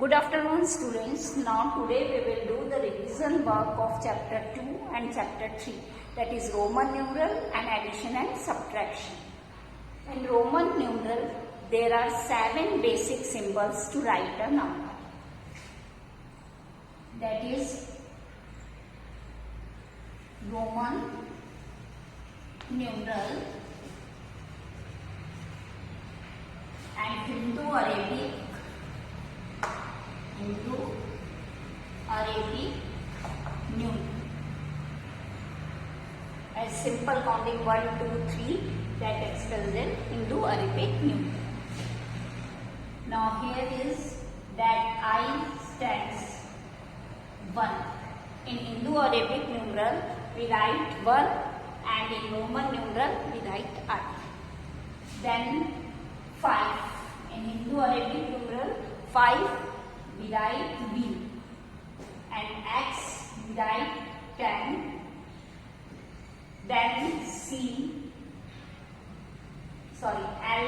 Good afternoon students. Now today we will do the revision work of chapter 2 and chapter 3, that is Roman numeral and addition and subtraction. In Roman numeral there are 7 basic symbols to write a number. That is Roman numeral and Hindu-Arabic numeral. As simple counting 1, 2, 3 that expels in Hindu-Arabic numeral. Now here is that I stands 1. In Hindu-Arabic numeral we write 1 and in Roman numeral we write I. Then 5. In Hindu-Arabic numeral 5 we write B and X we write 10. Then L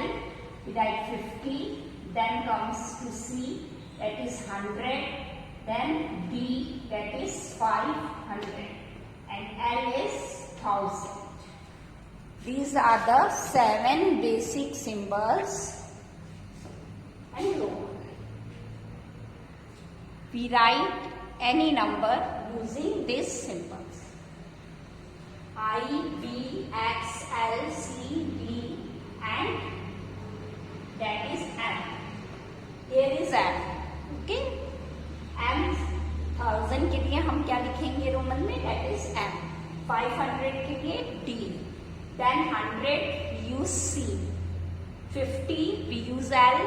we write 50. Then comes to C, that is 100. Then D, that is 500. And L is 1000. These are the 7 basic symbols and Roman. We write any number using these symbols. I, B, X, L, C, D and that is M. Here is M. Okay? M 1000 के लिए हम क्या लिखेंगे Roman में? That is M. 500 के लिए D. Then 100 we use C. 50 we use L.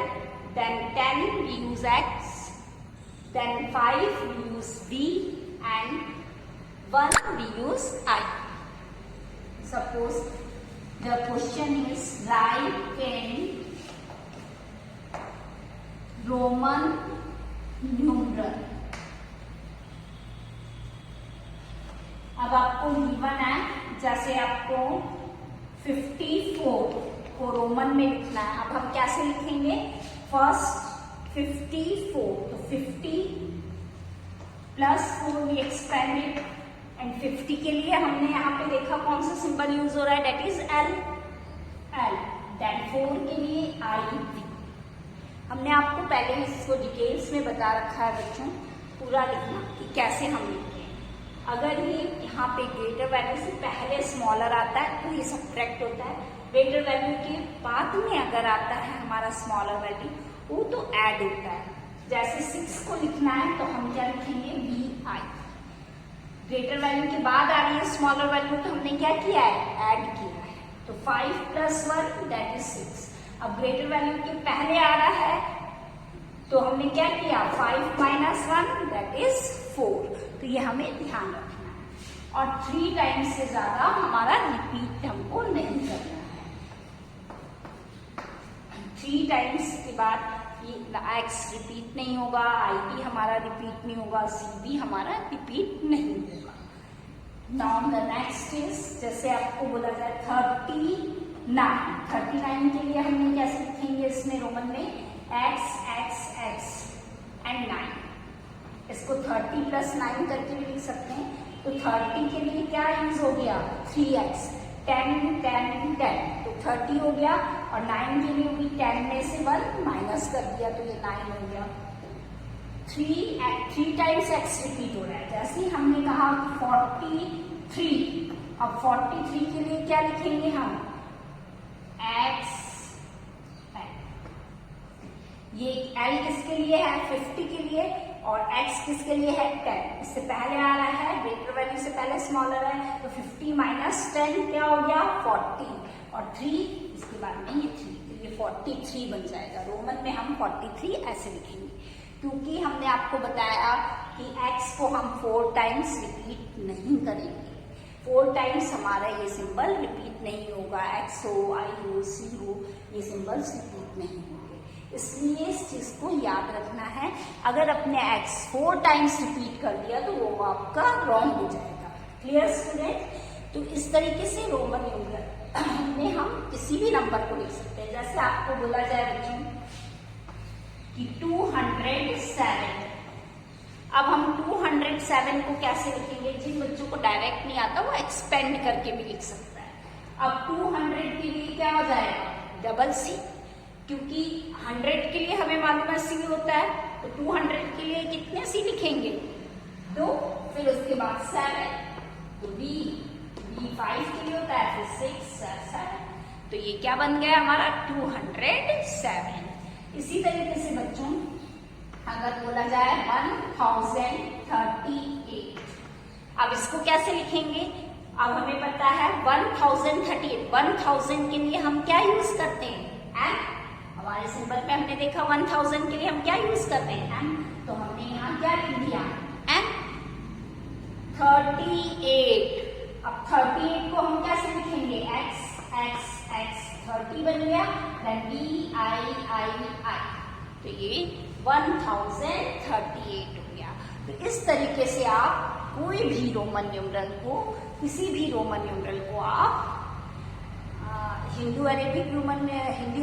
Then 10 we use X. Then 5 we use B and 1 we use I. Suppose the question is write in Roman numeral. अब आपको given है, जैसे आपको 54 को Roman में लिखना है. अब हम कैसे लिखेंगे? फर्स्ट 54, तो 50 प्लस 4 वी एक्सपेंडेड एंड 50 के लिए हमने यहाँ पे देखा कौन सा सिंबल यूज हो रहा है, डेट इज एल. देन 4 के लिए आई वी. हमने आपको पहले इसको डिटेल्स में बता रखा है बच्चों, पूरा लिखना कि कैसे हम लिखते हैं. अगर ये यहाँ पे ग्रेटर वैल्यू से पहले स्मॉलर आता है तो ये सब्ट्रैक्ट होता है. ग्रेटर वैल्यू के बाद में अगर आता है हमारा स्मॉलर वैल्यू, वो तो ऐड होता है. जैसे 6 को लिखना है तो हम क्या लिखेंगे? We I. ग्रेटर वैल्यू के बाद आ रही है स्मॉलर वैल्यू तो हमने क्या किया है? ऐड किया है. तो 5 + 1 दैट इज 6. अब ग्रेटर वैल्यू के पहले आ रहा है तो हमने क्या किया? 5 - 1 दैट इज 4. तो ये हमें ध्यान रखना है. और 3 टाइम्स से ज्यादा हमारा रिपीट हमको नहीं करना है. 3 टाइम्स के बाद ये X रिपीट नहीं होगा, I भी हमारा रिपीट नहीं होगा, C भी हमारा रिपीट नहीं होगा. नाउ द नेक्स्ट इज, जैसे आपको बोला जाए 39 के लिए हमने कैसे लिखेंगे इसमें रोमन में? X and 9. इसको 30 + 9 करके भी लिख सकते हैं. तो 30 के लिए क्या यूज हो गया? 3x. 10 तो 30 हो गया. और 9 के लिए भी 10 में से 1 माइनस कर दिया तो ये 9 हो गया. 3 टाइम्स x रिपीट हो रहा है. जैसे ही हमने कहा 43. अब 43 के लिए क्या लिखेंगे हम? x. ये L किसके लिए है? 50 के लिए. और x किसके लिए है? 10. इससे पहले आ रहा है, ग्रेटर वैल्यू से पहले स्मॉलर है, तो 50 - 10 क्या हो गया? 40. और 3 इसके बाद में ये 3, तो ये 43 बन जाएगा. रोमन में हम 43 ऐसे लिखेंगे, क्योंकि हमने आपको बताया कि x को हम 4 टाइम्स रिपीट नहीं करेंगे. 4 टाइम्स हमारा ये सिंबल रिपीट नहीं होगा. x हो, I हो, C हो, ये सिंबल्स रिपीट नहीं होंगे. इसलिए इस चीज को याद रखना है. अगर अपने x 4 टाइम्स रिपीट कर दिया तो वो आपका रॉन्ग हो जाएगा. Clear student? तो इस तरीके से रोमन न्यूमरल में हम किसी भी नंबर को लिख सकते हैं. जैसे आपको बोला जाए बच्चों कि 207 7 को कैसे लिखेंगे? जिन बच्चों को डायरेक्ट नहीं आता वो एक्सपेंड करके भी लिख सकता है। अब 200 के लिए क्या हो जाएगा? डबल सी, क्योंकि 100 के लिए हमें मालूम है सी होता है, तो 200 के लिए कितने सी लिखेंगे? 2, फिर उसके बाद 7, तो बी 5 के लिए होता है, फिर 6 7, तो ये क्या बन गया हमारा? 207। इसी तरीके से बच्चों अगर बोला जाए 1038, अब इसको कैसे लिखेंगे? अब हमें पता है 1038, 1000 के लिए हम क्या यूज करते हैं? एन। हमारे सिंबल पे हमने देखा 1000 के लिए हम क्या यूज करते हैं? एन। तो हमने यहाँ क्या लिख दिया? एन। 38, अब 38 को हम कैसे लिखेंगे? x x x, 30 बन गया, then b I I I, तो ये 1038 हो गया। तो इस तरीके से आप कोई भी रोमन न्यूमरल को, किसी भी रोमन न्यूमरल को आप हिंदी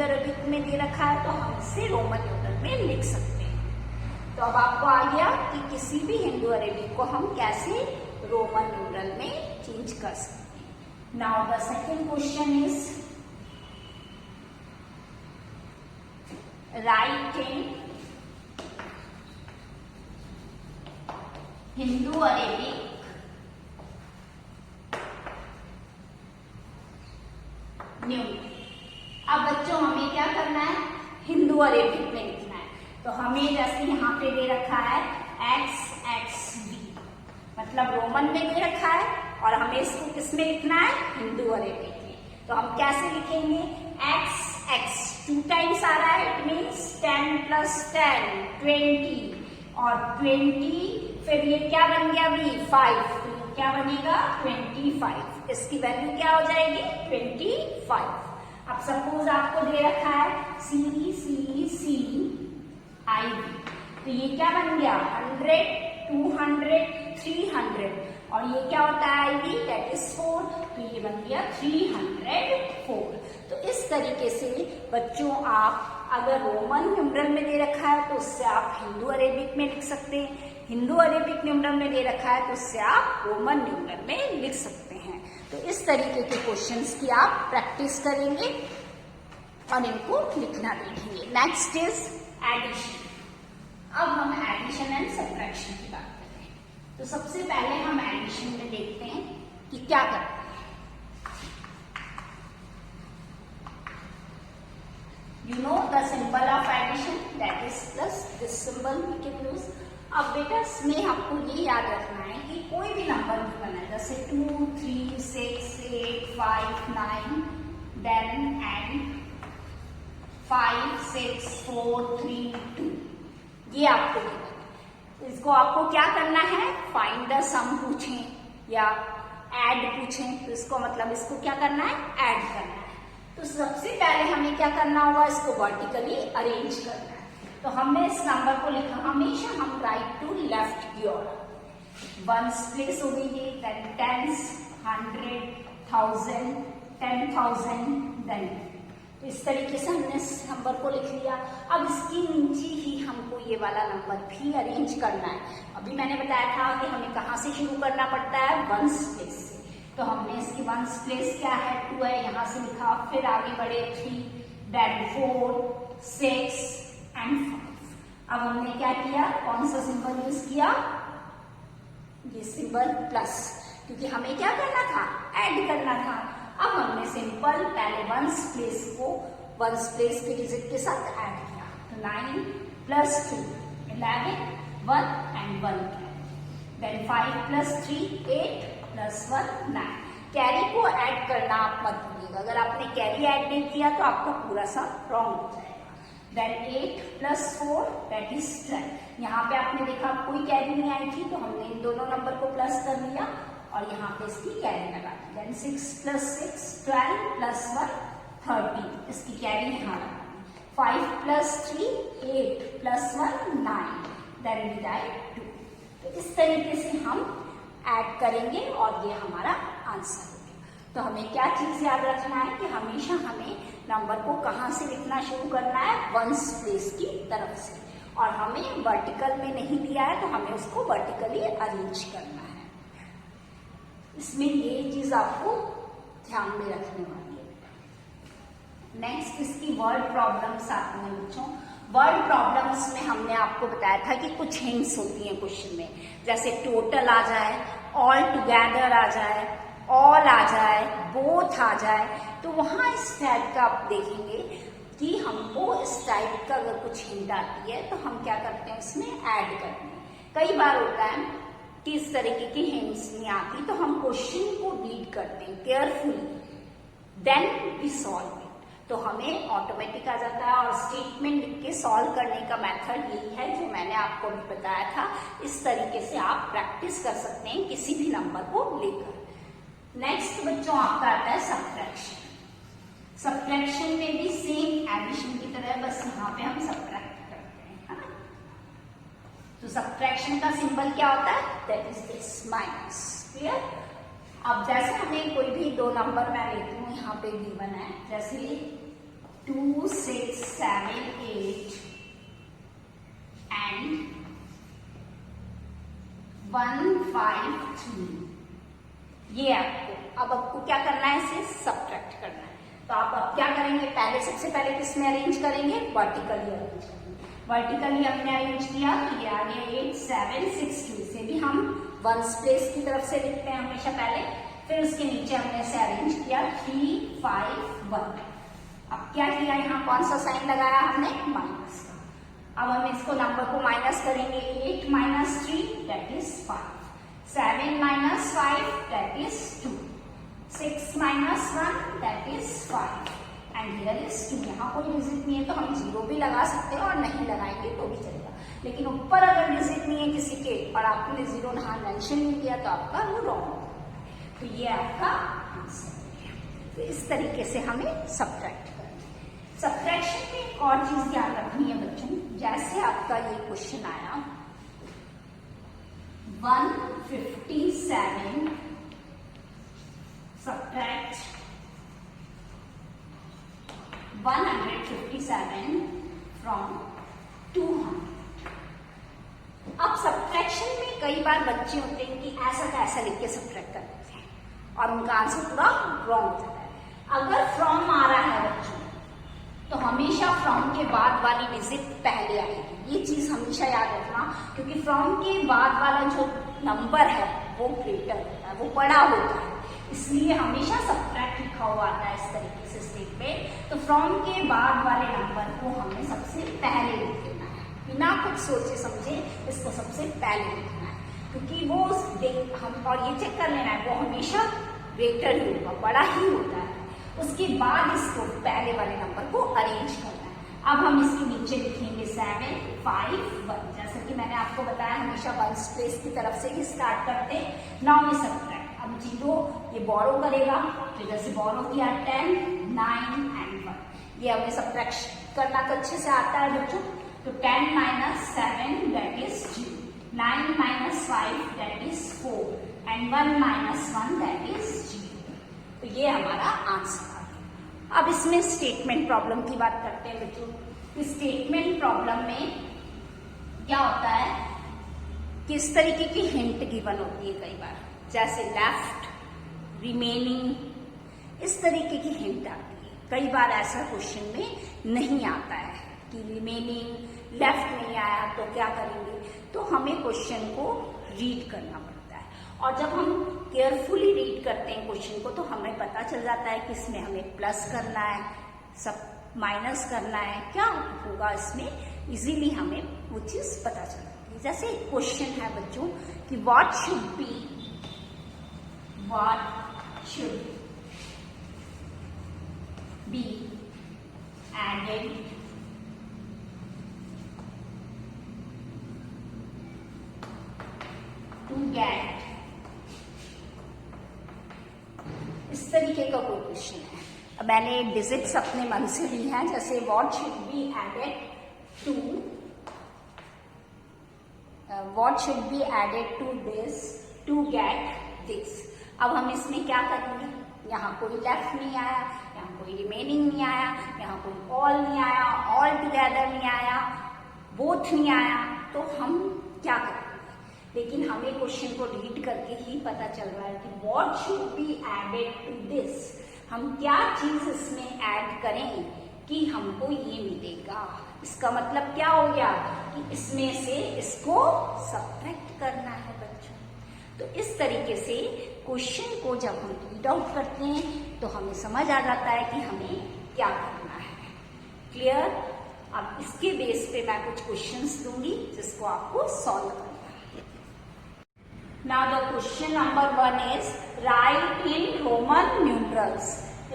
अरेबिक में दे रखा है तो हम इसे रोमन न्यूमरल में लिख सकते हैं। तो अब आपको आ गया कि किसी भी हिंदू अरेबिक को हम कैसे रोमन न्यूमरल में चेंज कर सकते हैं। Now the second question is writing Hindu Arabic numeral. अब बच्चों हमें क्या करना है? हिंदू अरेबिक में लिखना है। तो हमें जैसे यहाँ पे दे रखा है XXB, मतलब रोमन में दे रखा है, और हमें इसको किस में लिखना है? हिंदू अरेबिक में। तो हम कैसे लिखेंगे? XX 2 टाइम्स आ रहा है, इट मीन्स 10 + 10 20, और 20 फिर ये क्या बन गया? भी 5, तो क्या बनेगा? 25। इसकी वैल्यू क्या हो जाएगी? 25। अब सपोज आपको दे रखा है CECEIB, तो ये क्या बन गया? 100 200 300, और ये क्या होता है? IB, दैट इज 4, तो ये बन गया 304। तो इस तरीके से बच्चों आप अगर रोमन न्यूमरल में दे रखा है तो उससे आप हिंदू अरेबिक में लिख सकते हैं, हिंदू अरेबिक न्यूमरल में दे रखा है तो उससे आप रोमन न्यूमरल में लिख सकते हैं। तो इस तरीके के क्वेश्चंस की आप प्रैक्टिस करेंगे और इनको लिखना देखेंगे। Next is addition. अब हम एडिशन एंड सब्ट्रैक्शन की बात करते हैं। तो सबसे पहले हम एडिशन में देखते हैं कि क्या करते हैं। You know the symbol of addition, that is plus. This symbol we can use. अब बेटा इसमें आपको ये याद रखना है कि कोई भी नंबर गिवन है, जैसे 2 3 6 8 5 9 then and 5 6 4 3 2, ये आपको गिवन है। इसको आपको क्या करना है? फाइंड द सम पूछें या ऐड पूछें, तो इसको मतलब इसको क्या करना है? ऐड करना है। तो सबसे पहले हमें क्या करना होगा? इसको वर्टिकली अरेंज करना है। तो हमने इस नंबर को लिखा, हमेशा हम राइट टू लेफ्ट की ओर, वंस प्लेस हो गई है, देन टेंस, 100 1000 10,000 देन, तो इस तरीके से हमने इस नंबर को लिख लिया। अब इसकी नीचे ही हमको ये वाला नंबर भी अरेंज करना है। अभी मैंने बताया था कि हमें कहाँ से शुरू करना पड़ता है? वंस प्लेस से। तो हमने इसकी वंस प्लेस क्या है? 2 है, यहाँ से लिखा, फिर आगे बढ़े 3 देन 4 6 एंड 5। अब हमने क्या किया? कौन सा सिंबल यूज किया? ये सिंबल प्लस, क्योंकि हमें क्या करना था? ऐड करना था। अब हमने सिंपल पहले वंस प्लेस को वंस प्लेस के डिजिट के साथ ऐड किया, तो 9 + 2 11 1 एंड 1 देन 5 + 3 8 + 1 9। कैरी को ऐड करना आप मत भूलिएगा, अगर आपने कैरी ऐड नहीं किया तो आपका पूरा सा रॉन्ग हो जाएगा। Then 8 + 4 that is 12। यहाँ पे आपने देखा कोई कैरी नहीं आई थी, तो हमने इन दोनों नंबर को प्लस कर लिया और यहाँ पे इसकी कैरी लगा दी। देन 6 + 6 12 + 1 13, इसकी कैरी यहाँ लगा दी। 5 + 3 8 + 1 9 देन डिवाइड 2। तो इस तरीके से हम ऐड करेंगे और ये हमारा आंसर हो गया। तो हमें क्या चीज याद रखना है कि हमेशा हमें नंबर को कहाँ से लिखना शुरू करना है? वंस प्लेस की तरफ से। और हमें वर्टिकल में नहीं दिया है तो हमें उसको वर्टिकली अरेंज करना है। इसमें ये चीज आपको ध्यान में रखने वाली है। नेक्स्ट इसकी वर्ड प्रॉब्लम्स आती हैं बच्चों। वर्ड प्रॉब्लम्स में हमने आपको बताया था कि कुछ हिंट्स होती हैं क्वेश्चन में, जैसे टोटल आ जाए, ऑल टुगेदर आ जाए, ऑल आ जाए, बोथ आ जाए, तो वहां इस टाइप का आप देखेंगे कि हमको इस टाइप का अगर कुछ हिंट आती है तो हम क्या करते हैं, इसमें ऐड करते हैं। कई बार होता है कि इस तरीके की हिंट्स नहीं आती तो हम क्वेश्चन को रीड करते हैं carefully, then we solve it, तो हमें ऑटोमेटिक आ जाता है। और स्टेटमेंट लिख के सॉल्व करने का मेथड यही है जो मैंने आपको भी बताया था। इस तरीके से आप प्रैक्टिस कर सकते हैं किसी भी नंबर को लेकर। नेक्स्ट बच्चों आपका आता है सब्ट्रैक्शन। सब्ट्रैक्शन में भी सेम एडिशन की तरह, बस यहाँ पे हम सब्ट्रैक्ट करते हैं, है ना। तो सब्ट्रैक्शन का सिंबल क्या होता है, that is this, minus. Clear. अब जैसे हमें कोई भी दो नंबर मैं लेती हूँ, यहाँ पे गिवन है, जैसे 2, 6, 7, 8 एंड 1, 5, 3, ये आपको क्या करना है, इसे सब्ट्रैक्ट करना है। तो आप अब क्या करेंगे, पहले सबसे पहले किस में अरेंज करेंगे, वर्टिकली अरेंज करेंगे। वर्टिकली हमने अरेंज किया तो ये आ गया 8, 7, 6, 2, इसे भी हम वंस प्लेस की तरफ से लिखते हैं हमेशा पहले, फिर उसके नीचे हमने इसे अरेंज किया 3, 5, 1। अब क्या किया, यहाँ कौन सा साइन लगाया हमने, माइनस का। अब हम इसको नंबर को माइनस करेंगे, 8 minus 3 that is 5, 7 minus 5 that is 2, 6 minus 1 that is 5 and here is 2। यहाँ कोई डिजिट नहीं है तो हम 0 भी लगा सकते हैं और नहीं लगाएंगे तो भी चलेगा, लेकिन ऊपर अगर डिजिट नहीं है किसी के और आपने 0 यहाँ मेंशन नहीं किया तो आपका वो रॉन्ग होगा। तो ये आपका आंसर है। तो इस तरीके से हमें सब्ट्रैक्ट करना है। सब्ट्रैक्शन में एक और चीज ध्यान रखनी है बच्चों, jैसे आपका ये क्वेश्चन आया 157 subtract 157 from 200। अब सब्ट्रैक्शन में कई बार बच्चे होते हैं कि ऐसा का ऐसा लिख के सब्ट्रैक्ट कर देते हैं और उनका आंसर पूरा रॉन्ग होता है। अगर फ्रॉम आ रहा है बच्चों तो हमेशा फ्रॉम के बाद वाली डिजिट पहले आएगी, ये चीज हमेशा याद रखना, क्योंकि फ्रॉम के बाद वाला जो नंबर है वो ग्रेटर होता है, वो बड़ा होता है, इसलिए हमेशा सब्ट्रैक्ट लिखा हुआ आता है इस तरीके से स्टेटमेंट। तो फ्रॉम के बाद वाले नंबर को हमें सबसे पहले लिख देना है, बिना कुछ सोचे समझे इसको सबसे पहले लिखना है, क्योंकि वो हम और ये चेक कर लेना है वो हमेशा ग्रेटर ही होगा, बड़ा ही होता है। उसके बाद इसको पहले वाले नंबर को अरेंज करना है। अब हम इसके नीचे लिखेंगे 7, 5, 1, जैसा कि मैंने आपको बताया हमेशा वंस प्लेस की तरफ से ही स्टार्ट करते हैं। Now we subtract. अब 0 ये बोरो करेगा, तो जैसे बोरो किया 10, 9 एंड 1, ये हमें सब्ट्रैक्ट करना तो अच्छे से आता है बच्चों। तो 10 minus 7 that is 0, 9 minus 5 that is 4 and 1 minus 1 that is 0। तो ये हमारा आंसर आ गया। अब इसमें स्टेटमेंट प्रॉब्लम की बात करते हैं बच्चों। स्टेटमेंट प्रॉब्लम में क्या होता है कि इस तरीके की हिंट गिवन होती है कई बार, जैसे लेफ्ट, रिमेनिंग, इस तरीके की हिंट आती है। कई बार ऐसा क्वेश्चन में नहीं आता है कि रिमेनिंग, लेफ्ट नहीं आया तो क्या करेंगे, तो हमें क्वेश्चन को रीड करना पड़ता है। और जब हम केयरफुली रीड करते हैं क्वेश्चन को तो हमें पता चल जाता है कि इसमें हमें प्लस करना है, सब माइनस करना है, क्या होगा इसमें, इजीली हमें वो चीज पता चल जाती है। जैसे एक क्वेश्चन है बच्चों कि what should be added to get, इस तरीके का कोई क्वेश्चन है। अब मैंने डिजिट्स अपने मन से ली हैं, जैसे what should be added to this to get this. अब हम इसमें क्या करेंगे, यहाँ कोई लेफ्ट नहीं आया, यहाँ कोई रिमेनिंग नहीं आया, यहाँ कोई ऑल नहीं आया, ऑल टुगेदर नहीं आया, बोथ नहीं आया तो हम क्या करेंगे, लेकिन हमें क्वेश्चन को रीड करके ही पता चल रहा है कि what should be added to this, हम क्या चीज इसमें ऐड करें कि हमको ये मिलेगा। इसका मतलब क्या हो गया कि इसमें से इसको सब्ट्रैक्ट करना है बच्चों। तो इस तरीके से क्वेश्चन को जब हम रीड आउट करते हैं तो हमें समझ आ जाता है कि हमें क्या करना है। क्लियर? अब इसके बेस पे मैं कुछ क्वेश्चंस दूंगी जिसको आपको सॉल्व करना है। Now the question number 1 is right in Roman numerals.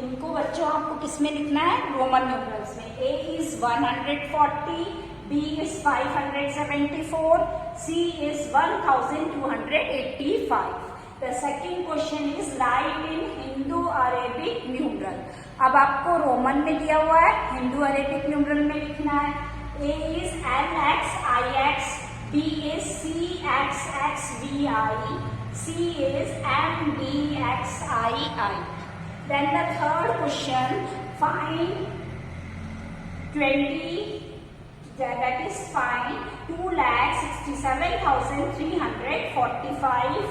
इनको बच्चों आपको किसमें लिखना है? रोमन न्यूमरल्स में। A is 140, B is 574, C is 1285. The second question is write in Hindu-Arabic numeral. अब आपको रोमन में दिया हुआ है, हिंदू अरेबिक न्यूमरल में लिखना है। A is LXIX, B is CXXVI, C is MBXII. Then the third question, find 20, that is find 2,67,345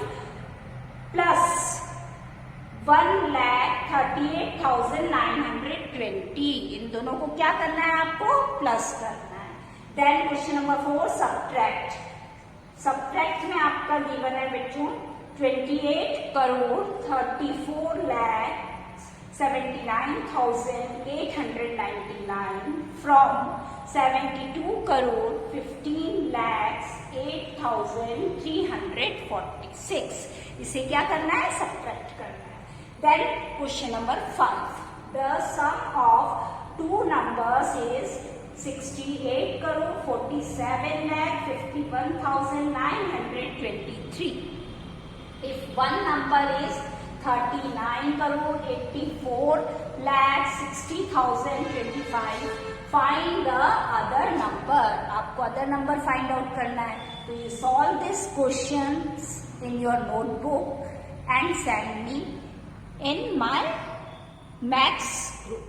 plus 1,38,920. इन दोनों को क्या करना है? आपको प्लस करना है। Then question number 4, subtract. Subtract में आपका गिवन है बच्चों 28,34,79,899 from 72,15,08,346. इसे क्या करना है? सब्ट्रैक्ट करना है। Then question number 5. The sum of two numbers is 68,47,51,923. If one number is 39,84,60,025, find the other number. आपको other number find out करना है। तो you solve this questions in your notebook and send me in my maths group.